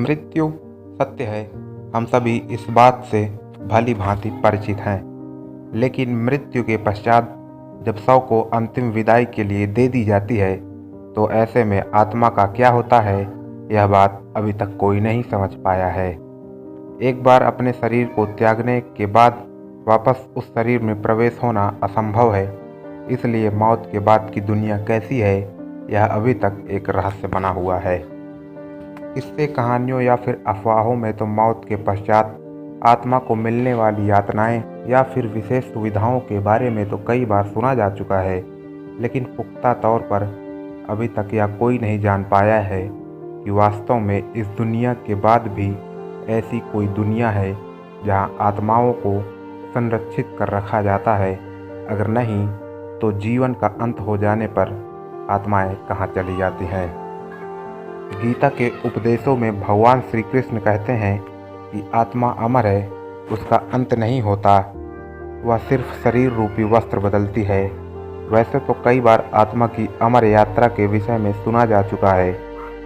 मृत्यु सत्य है, हम सभी इस बात से भली भांति परिचित हैं। लेकिन मृत्यु के पश्चात जब शव को अंतिम विदाई के लिए दे दी जाती है तो ऐसे में आत्मा का क्या होता है, यह बात अभी तक कोई नहीं समझ पाया है। एक बार अपने शरीर को त्यागने के बाद वापस उस शरीर में प्रवेश होना असंभव है। इसलिए मौत के बाद की दुनिया कैसी है, यह अभी तक एक रहस्य बना हुआ है। किस्से कहानियों या फिर अफवाहों में तो मौत के पश्चात आत्मा को मिलने वाली यातनाएं या फिर विशेष सुविधाओं के बारे में तो कई बार सुना जा चुका है, लेकिन पुख्ता तौर पर अभी तक यह कोई नहीं जान पाया है कि वास्तव में इस दुनिया के बाद भी ऐसी कोई दुनिया है जहां आत्माओं को संरक्षित कर रखा जाता है। अगर नहीं तो जीवन का अंत हो जाने पर आत्माएं कहाँ चली जाती हैं। गीता के उपदेशों में भगवान श्री कृष्ण कहते हैं कि आत्मा अमर है, उसका अंत नहीं होता, वह सिर्फ शरीर रूपी वस्त्र बदलती है। वैसे तो कई बार आत्मा की अमर यात्रा के विषय में सुना जा चुका है,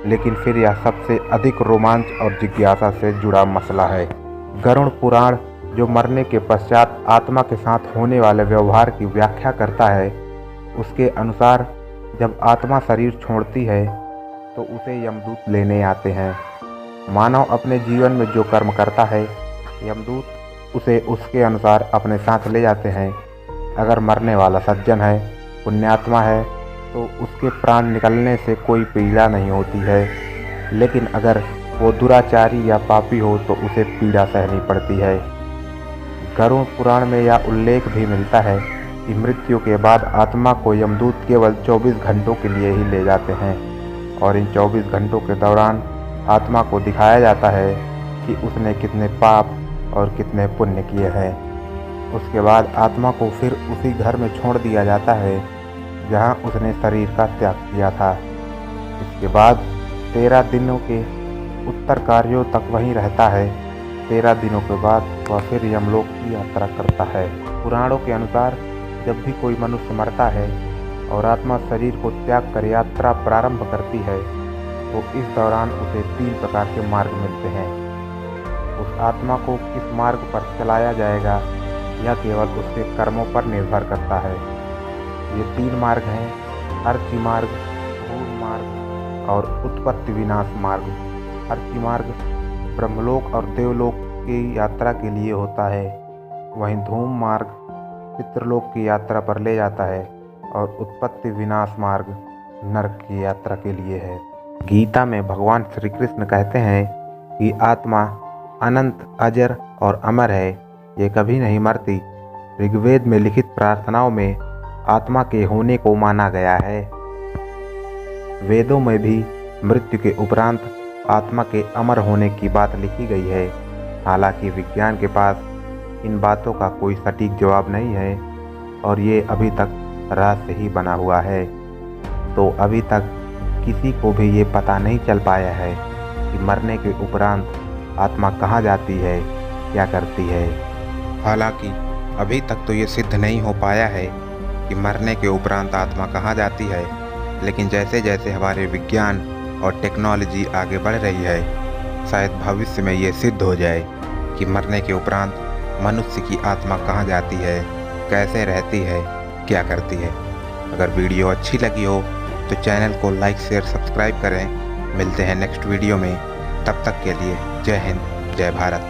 लेकिन फिर यह सबसे अधिक रोमांच और जिज्ञासा से जुड़ा मसला है। गरुड़ पुराण जो मरने के पश्चात आत्मा के साथ होने वाले व्यवहार की व्याख्या करता है, उसके अनुसार जब आत्मा शरीर छोड़ती है तो उसे यमदूत लेने आते हैं। मानव अपने जीवन में जो कर्म करता है, यमदूत उसे उसके अनुसार अपने साथ ले जाते हैं। अगर मरने वाला सज्जन है, पुण्यात्मा है, तो उसके प्राण निकलने से कोई पीड़ा नहीं होती है, लेकिन अगर वो दुराचारी या पापी हो तो उसे पीड़ा सहनी पड़ती है। गरुड़ पुराण में यह उल्लेख भी मिलता है कि मृत्यु के बाद आत्मा को यमदूत केवल 24 घंटों के लिए ही ले जाते हैं और इन 24 घंटों के दौरान आत्मा को दिखाया जाता है कि उसने कितने पाप और कितने पुण्य किए हैं। उसके बाद आत्मा को फिर उसी घर में छोड़ दिया जाता है जहां उसने शरीर का त्याग किया था। इसके बाद 13 दिनों के उत्तर कार्यों तक वहीं रहता है। 13 दिनों के बाद वह फिर यमलोक की यात्रा करता है। पुराणों के अनुसार जब भी कोई मनुष्य मरता है और आत्मा शरीर को त्याग कर यात्रा प्रारंभ करती है तो इस दौरान उसे 3 प्रकार के मार्ग मिलते हैं। उस आत्मा को किस मार्ग पर चलाया जाएगा यह केवल उसके कर्मों पर निर्भर करता है। ये 3 मार्ग हैं: अर्ची मार्ग, भूर मार्ग और उत्पत्ति विनाश मार्ग। अर्ची मार्ग ब्रह्मलोक और देवलोक की यात्रा के लिए होता है, वहीं धूम मार्ग पितृलोक की यात्रा पर ले जाता है और उत्पत्ति विनाश मार्ग नरक की यात्रा के लिए है। गीता में भगवान श्री कृष्ण कहते हैं कि आत्मा अनंत, अजर और अमर है, ये कभी नहीं मरती। ऋग्वेद में लिखित प्रार्थनाओं में आत्मा के होने को माना गया है। वेदों में भी मृत्यु के उपरांत आत्मा के अमर होने की बात लिखी गई है। हालांकि विज्ञान के पास इन बातों का कोई सटीक जवाब नहीं है और ये अभी तक रहस्य ही बना हुआ है। तो अभी तक किसी को भी ये पता नहीं चल पाया है कि मरने के उपरांत आत्मा कहाँ जाती है, क्या करती है। हालांकि अभी तक तो ये सिद्ध नहीं हो पाया है कि मरने के उपरांत आत्मा कहाँ जाती है, लेकिन जैसे जैसे हमारे विज्ञान और टेक्नोलॉजी आगे बढ़ रही है, शायद भविष्य में ये सिद्ध हो जाए कि मरने के उपरांत मनुष्य की आत्मा कहाँ जाती है, कैसे रहती है, क्या करती है। अगर वीडियो अच्छी लगी हो तो चैनल को लाइक, शेयर, सब्सक्राइब करें। मिलते हैं नेक्स्ट वीडियो में, तब तक के लिए जय हिंद, जय भारत।